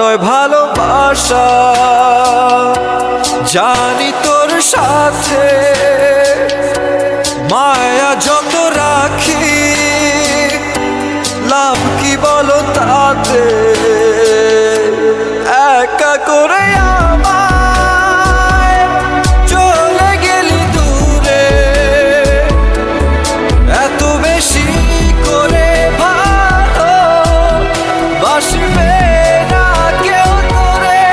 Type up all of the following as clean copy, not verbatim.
নয় ভালোবাসা। জানি তোর সাথে মায়া যত রাখি, লাভ কি বলো তাতে? একা করে আমায় চলে গেলি দূরে, এত বেশি করে ভালো বাসবে না কেউ তোরে।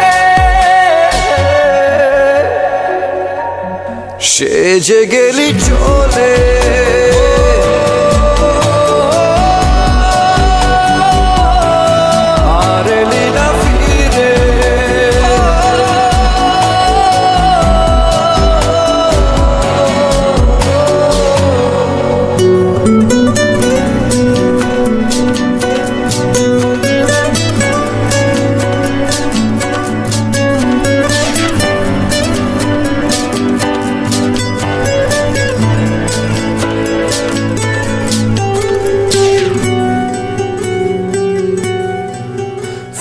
সেজে গেলি চলে,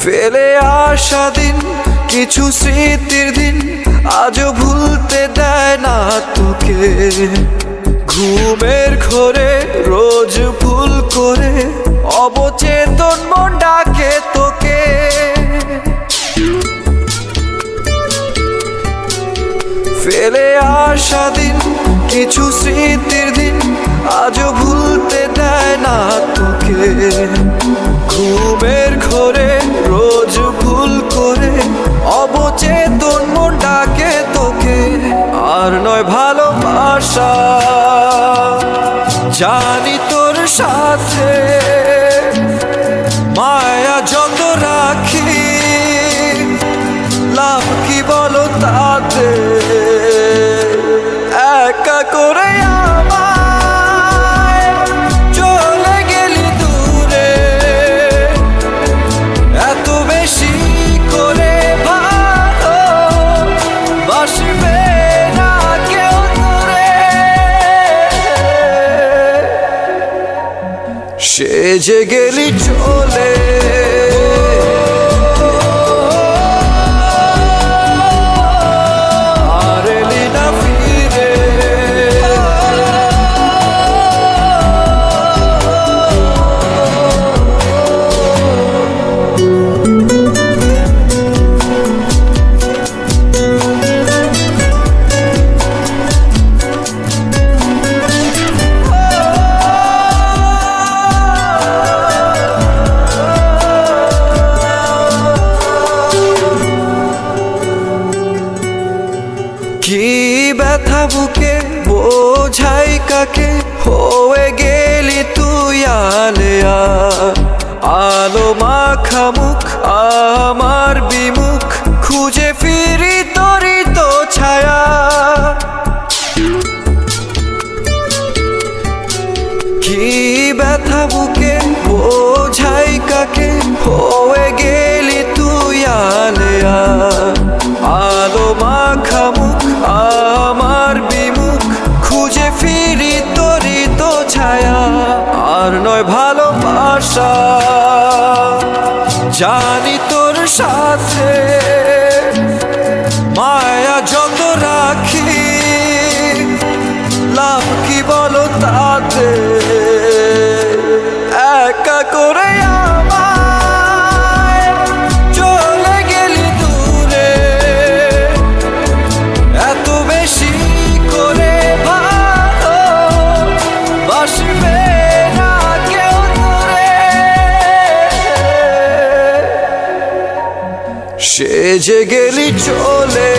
ফেলে আসা দিন, কিছু স্মৃতির দিন আজও ভুলতে দেয় না তোকে। ঘুমের ঘোরে রোজ ভুল করে অবচেতন মন ডাকে তোকে। ফেলে আসা দিন, কিছু স্মৃতির দিন আজও ভুলতে দেয় না তোকে। ঘুমের ঘোরে রোজ ভুল করে অবচেতন মন ডাকে তোকে। আর নয় ভালোবাসা। জানি তোর সাথে মায়া যত রাখি, লাভ কি বলো তাতে? একা করে আমায় চলে গেলি দূরে, এত বেশি করে ভালো বাসবে না কেউ তোরে। সেজে গেলি চলে, কি ব্যথা বুকে বোঝাই কাকে? হয়ে গেলি তুই আলেয়া, আলো মাখা মুখ আমার বিমুখ, খুঁজে ফিরি তোরই তো ছায়া। কি ব্যথা বুকে বোঝাই কাকে? হয়ে গেলি তুই আলেয়া, আলো মাখা মুখ আমার বিমুখ, খুঁজে ফিরি তোরই তো ছায়া। আর নয় ভালোবাসা। জানি তোর সাথে মায়া যত রাখি, লাভ কি বলো তাতে? একা করে আমায় চলে গেলি দূরে, এত বেশি করে ভালো বাসবে না কেউ তোরে। সেজে গেলি চলে।